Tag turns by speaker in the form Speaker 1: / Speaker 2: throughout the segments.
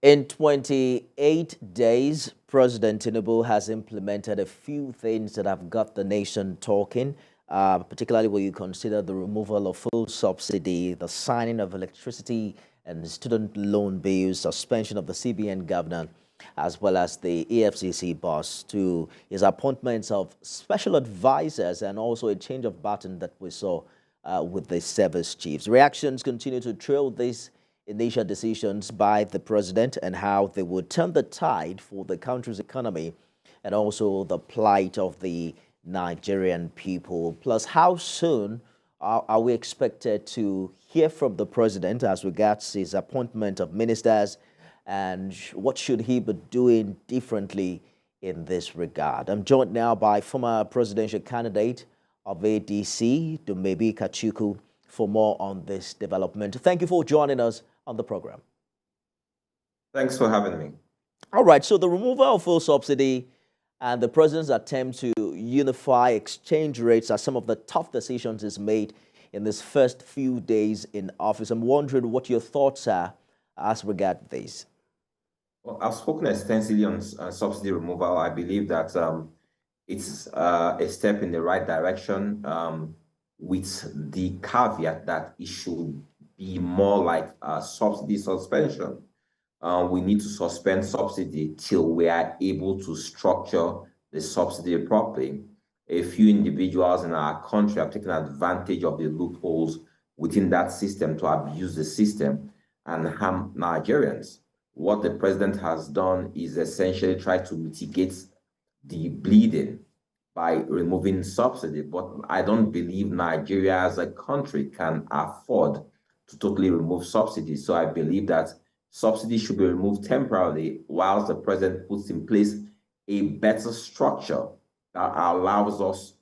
Speaker 1: In 28 days, President Tinubu has implemented a few things that have got the nation talking, particularly when you consider the removal of full subsidy, the signing of electricity and student loan bills, suspension of the CBN governor, as well as the EFCC boss, to his appointments of special advisors and also a change of baton that we saw with the service chiefs. Reactions continue to trail these initial decisions by the president and how they would turn the tide for the country's economy and also the plight of the Nigerian people. Plus, how soon are we expected to hear from the president as regards his appointment of ministers, and what should he be doing differently in this regard? I'm joined now by former presidential candidate of ADC, Dumebi Kachikwu, for more on this development. Thank you for joining us on the program.
Speaker 2: Thanks for having me.
Speaker 1: All right, so the removal of fuel subsidy and the president's attempt to unify exchange rates are some of the tough decisions he's made in this first few days in office. I'm wondering what your thoughts are as regard this.
Speaker 2: Well, I've spoken extensively on subsidy removal. I believe that it's a step in the right direction, with the caveat that it should be more like a subsidy suspension. We need to suspend subsidy till we are able to structure the subsidy properly. A few individuals in our country have taken advantage of the loopholes within that system to abuse the system and harm Nigerians. What the president has done is essentially try to mitigate the bleeding by removing subsidy, but I don't believe Nigeria as a country can afford to totally remove subsidy. So I believe that subsidy should be removed temporarily whilst the president puts in place a better structure that allows us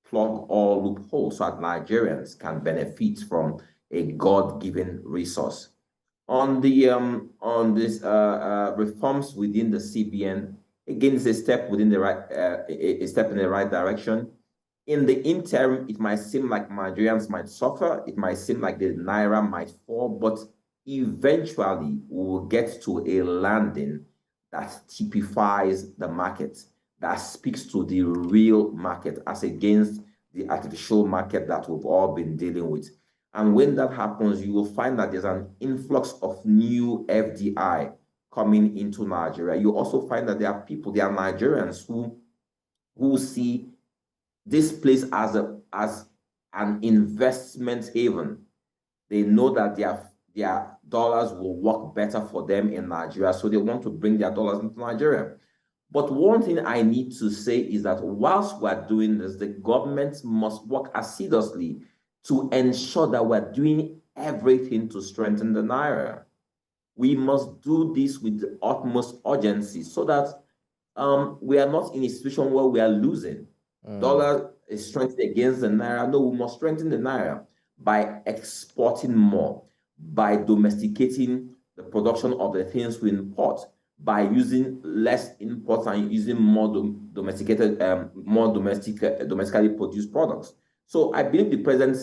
Speaker 2: plug all loopholes so that Nigerians can benefit from a God-given resource. On the reforms within the CBN, again, it's a step within the right, a step in the right direction. In the interim, it might seem like Nigerians might suffer. It might seem like the naira might fall, but eventually we will get to a landing that typifies the market, that speaks to the real market as against the artificial market that we've all been dealing with. And when that happens, you will find that there's an influx of new FDI coming into Nigeria. You also find that there are Nigerians who see this place as an investment haven. They know that their dollars will work better for them in Nigeria, so they want to bring their dollars into Nigeria. But one thing I need to say is that whilst we're doing this, the government must work assiduously to ensure that we're doing everything to strengthen the naira. We must do this with the utmost urgency so that we are not in a situation where we are losing. Dollar is strengthening against the naira. No, we must strengthen the naira by exporting more, by domesticating the production of the things we import, by using less imports and using more domesticated, domestically produced products. So I believe the president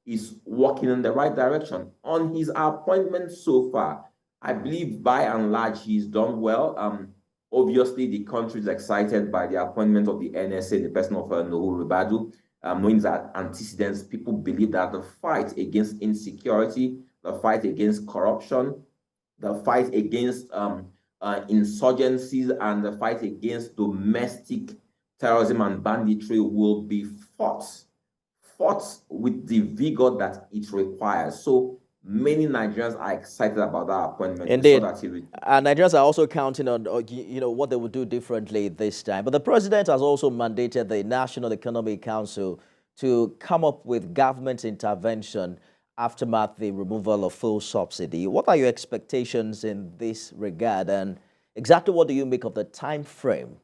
Speaker 2: is working in the right direction. On his appointment so far, I believe by and large he's done well. Obviously, the country is excited by the appointment of the NSA in the person of Nuhu Ribadu, knowing that antecedents, people believe that the fight against insecurity, the fight against corruption, the fight against insurgencies, and the fight against domestic terrorism and banditry will be fought with the vigor that it requires. So many Nigerians are excited about that appointment.
Speaker 1: Indeed.
Speaker 2: So
Speaker 1: and Nigerians are also counting on what they would do differently this time. But the president has also mandated the National Economic Council to come up with government intervention aftermath the removal of fuel subsidy. What are your expectations in this regard, and exactly what do you make of the time frame?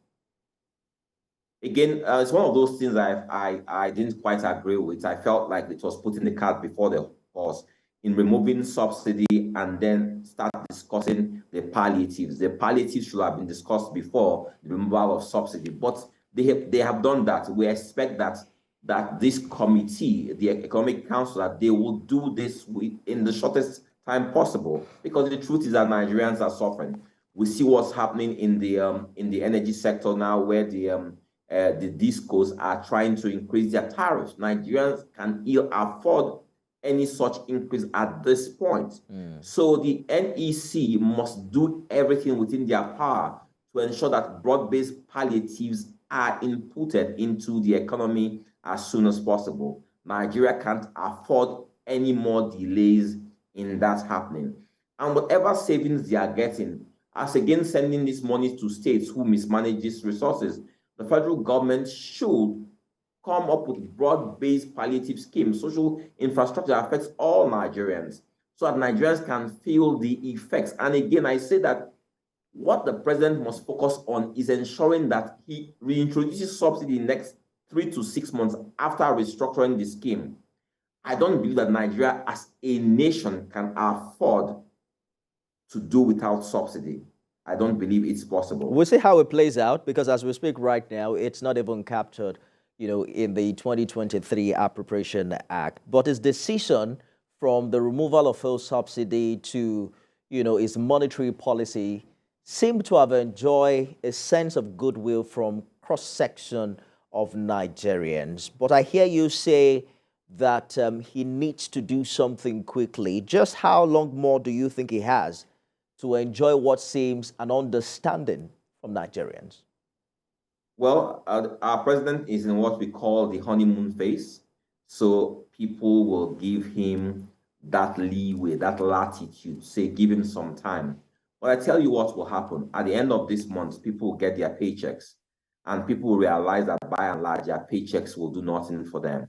Speaker 2: Again, it's one of those things I didn't quite agree with. I felt like it was putting the cart before the horse in removing subsidy and then start discussing the palliatives. The palliatives should have been discussed before the removal of subsidy, but they have done that. We expect that this committee, the Economic Council, that they will do this in the shortest time possible, because the truth is that Nigerians are suffering. We see what's happening in the energy sector now, where the discos are trying to increase their tariffs. Nigerians can ill afford any such increase at this point. So the NEC must do everything within their power to ensure that broad-based palliatives are inputted into the economy as soon as possible. Nigeria can't afford any more delays in that happening. And whatever savings they are getting, as again sending this money to states who mismanage these resources, the federal government should come up with broad-based palliative schemes, social infrastructure that affects all Nigerians, so that Nigerians can feel the effects. And again, I say that what the president must focus on is ensuring that he reintroduces subsidy in the next 3 to 6 months after restructuring the scheme. I don't believe that Nigeria as a nation can afford to do without subsidy. I don't believe it's possible.
Speaker 1: We'll see how it plays out, because as we speak right now, it's not even captured, in the 2023 Appropriation Act. But his decision from the removal of fuel subsidy to, his monetary policy seemed to have enjoyed a sense of goodwill from cross-section of Nigerians. But I hear you say that he needs to do something quickly. Just how long more do you think he has to enjoy what seems an understanding from Nigerians?
Speaker 2: Well, our president is in what we call the honeymoon phase. So people will give him that leeway, that latitude, say, give him some time. But I tell you what will happen. At the end of this month, people will get their paychecks, and people will realize that by and large, their paychecks will do nothing for them.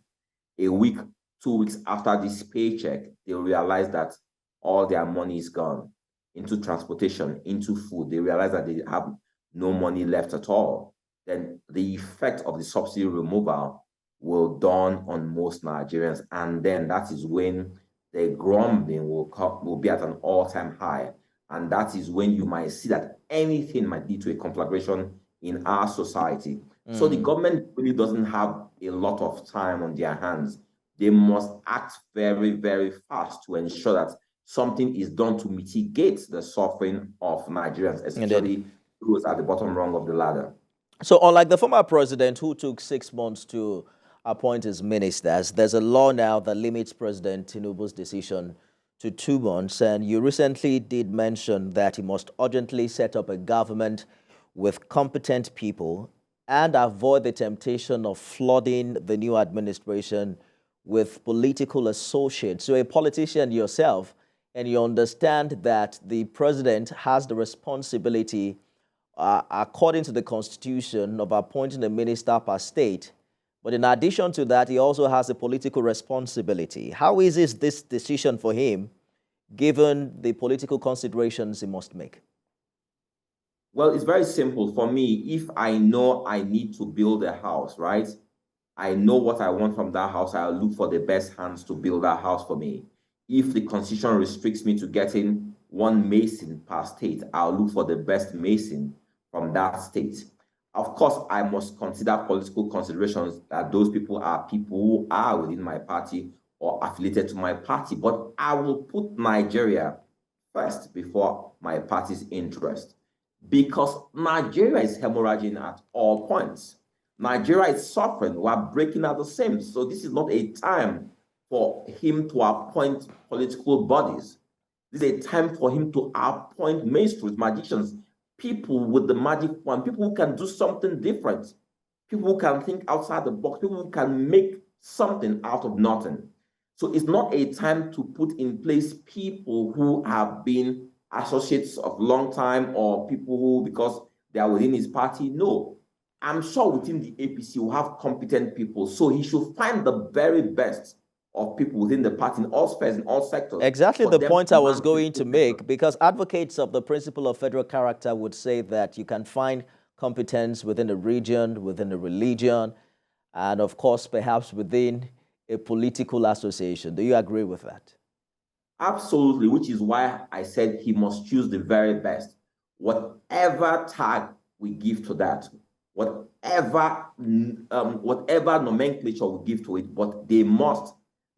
Speaker 2: A week, 2 weeks after this paycheck, they'll realize that all their money is gone into transportation, into food. They realize that they have no money left at all. Then the effect of the subsidy removal will dawn on most Nigerians. And then that is when the grumbling will be at an all-time high. And that is when you might see that anything might lead to a conflagration in our society. So the government really doesn't have a lot of time on their hands. They must act very, very fast to ensure that something is done to mitigate the suffering of Nigerians, especially those at the bottom rung of the ladder.
Speaker 1: So unlike the former president who took 6 months to appoint his ministers, there's a law now that limits President Tinubu's decision to 2 months. And you recently did mention that he must urgently set up a government with competent people and avoid the temptation of flooding the new administration with political associates. So a politician yourself, and you understand that the president has the responsibility, according to the Constitution, of appointing a minister per state. But in addition to that, he also has a political responsibility. How easy is this decision for him, given the political considerations he must make?
Speaker 2: Well, it's very simple. For me, if I know I need to build a house, right? I know what I want from that house. I'll look for the best hands to build that house for me. If the Constitution restricts me to getting 1 mason per state, I'll look for the best mason from that state. Of course, I must consider political considerations, that those people are people who are within my party or affiliated to my party. But I will put Nigeria first before my party's interest, because Nigeria is hemorrhaging at all points. Nigeria is suffering. We are breaking at the seams. So this is not a time for him to appoint political bodies. This is a time for him to appoint minstrels, magicians, people with the magic wand, people who can do something different, people who can think outside the box, people who can make something out of nothing. So it's not a time to put in place people who have been associates of long time, or people who, because they are within his party. No, I'm sure within the APC will have competent people. So he should find the very best of people within the party in all spheres, in all sectors.
Speaker 1: Exactly the point I was going to make, because advocates of the principle of federal character would say that you can find competence within a region, within a religion, and of course, perhaps within a political association. Do you agree with that?
Speaker 2: Absolutely, which is why I said he must choose the very best. Whatever tag we give to that, whatever nomenclature we give to it, but they must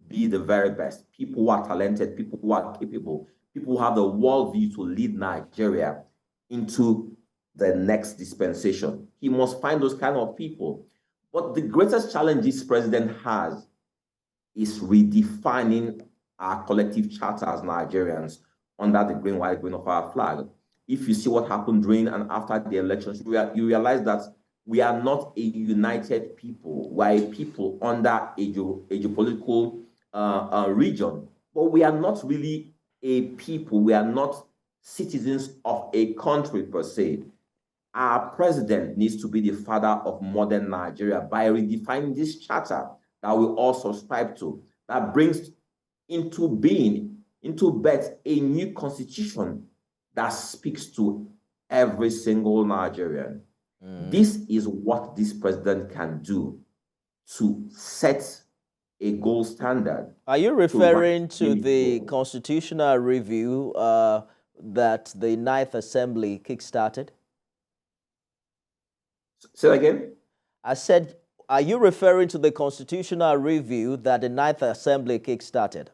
Speaker 2: be the very best, people who are talented, people who are capable, people who have the worldview to lead Nigeria into the next dispensation. He must find those kind of people. But the greatest challenge this president has is redefining our collective charter as Nigerians under the green, white, green of our flag. If you see what happened during and after the elections, you realize that we are not a united people. We are a people under a geopolitical region, but we are not really a people. We are not citizens of a country per se. Our president needs to be the father of modern Nigeria by redefining this charter that we all subscribe to, that brings into being, into birth, a new constitution that speaks to every single Nigerian. This is what this president can do to set a gold standard.
Speaker 1: Are you referring to the constitutional review that the Ninth Assembly kickstarted?
Speaker 2: Say that again?
Speaker 1: I said, are you referring to the constitutional review that the Ninth Assembly kickstarted?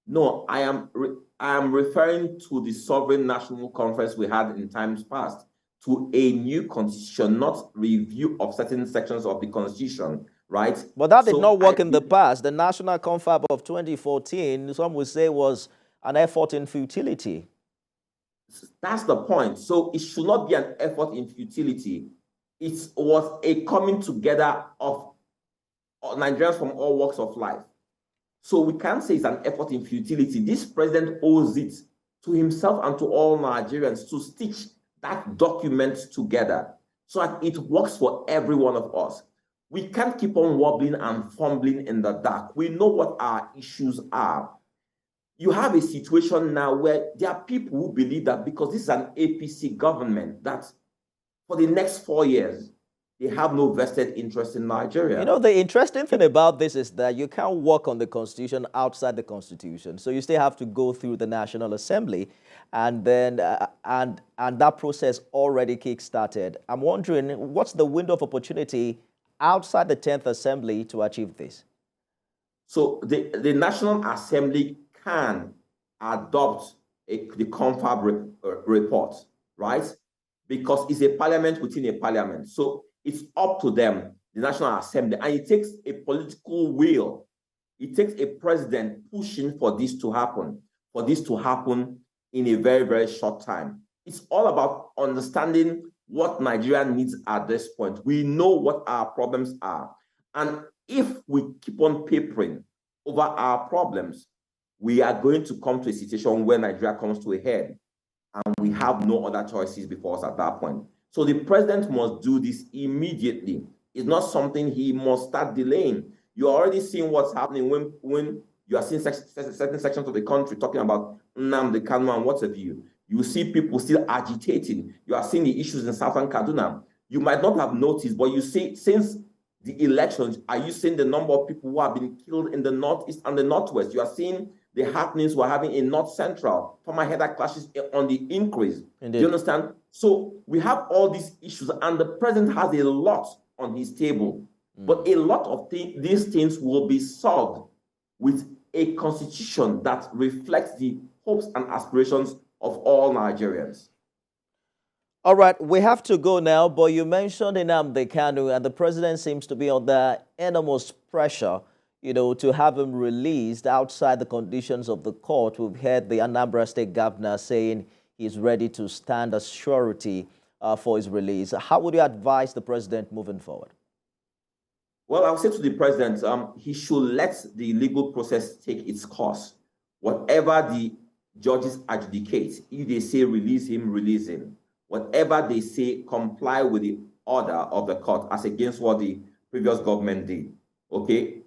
Speaker 2: No, I am referring to the Sovereign National Conference we had in times past, to a new constitution, not review of certain sections of the constitution, right?
Speaker 1: But that did not work in the past. The National Confab of 2014, some would say, was an effort in futility.
Speaker 2: That's the point. So it should not be an effort in futility. It was a coming together of Nigerians from all walks of life. So we can't say it's an effort in futility. This president owes it to himself and to all Nigerians to stitch that document together so that it works for every one of us. We can't keep on wobbling and fumbling in the dark. We know what our issues are. You have a situation now where there are people who believe that because this is an APC government, that for the next 4 years, they have no vested interest in Nigeria.
Speaker 1: You know, the interesting thing about this is that you can't work on the Constitution outside the Constitution. So you still have to go through the National Assembly, and then and that process already kick-started. I'm wondering, what's the window of opportunity outside the 10th Assembly to achieve this?
Speaker 2: So the National Assembly can adopt the confab report, right? Because it's a parliament within a parliament. So it's up to them, the National Assembly, and it takes a political will. It takes a president pushing for this to happen in a very, very short time. It's all about understanding what Nigeria needs at this point. We know what our problems are. And if we keep on papering over our problems, we are going to come to a situation where Nigeria comes to a head, and we have no other choices before us at that point. So the president must do this immediately. It's not something he must start delaying. You're already seeing what's happening when you are seeing certain sections of the country talking about Nnamdi Kanu and what have you. You see people still agitating. You are seeing the issues in Southern Kaduna. You might not have noticed, but you see, since the elections, are you seeing the number of people who have been killed in the Northeast and the Northwest? You are seeing the happenings we're having in North Central, farmer header clashes on the increase.
Speaker 1: Indeed.
Speaker 2: Do you understand? So we have all these issues, and the president has a lot on his table. But a lot of these things will be solved with a constitution that reflects the hopes and aspirations of all Nigerians.
Speaker 1: All right, we have to go now, but you mentioned Nnamdi Kanu, and the president seems to be under enormous pressure, you know, to have him released outside the conditions of the court. We've heard the Anambra State governor saying he's ready to stand as surety for his release. How would you advise the president moving forward?
Speaker 2: Well, I'll say to the president, he should let the legal process take its course. Whatever the judges adjudicate, if they say release him, release him. Whatever they say, comply with the order of the court as against what the previous government did. Okay?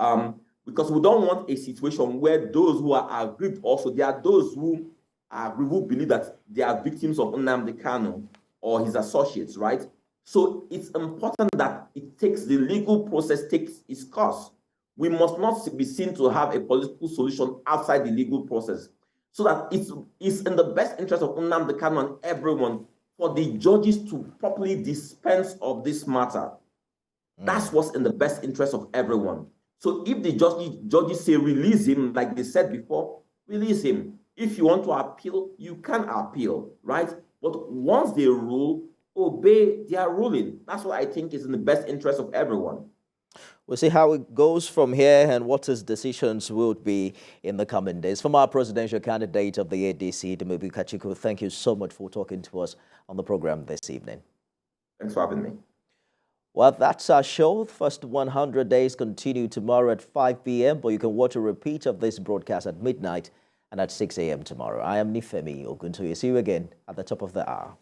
Speaker 2: Because we don't want a situation where those who are aggrieved also, there are those who believe that they are victims of Nnamdi Kanu or his associates, right? So it's important that the legal process takes its course. We must not be seen to have a political solution outside the legal process, so that it's in the best interest of Nnamdi Kanu and everyone for the judges to properly dispense of this matter. That's what's in the best interest of everyone. So if the judges say release him, like they said before, release him. If you want to appeal, you can appeal, right? But once they rule, obey their ruling. That's what I think is in the best interest of everyone.
Speaker 1: We'll see how it goes from here and what his decisions will be in the coming days. From our presidential candidate of the ADC, Dumebi Kachikwu, thank you so much for talking to us on the program this evening.
Speaker 2: Thanks for having me.
Speaker 1: Well, that's our show. First 100 days continue tomorrow at 5 p.m., but you can watch a repeat of this broadcast at midnight and at 6 a.m. tomorrow. I am Nifemi Oguntoye. See you again at the top of the hour.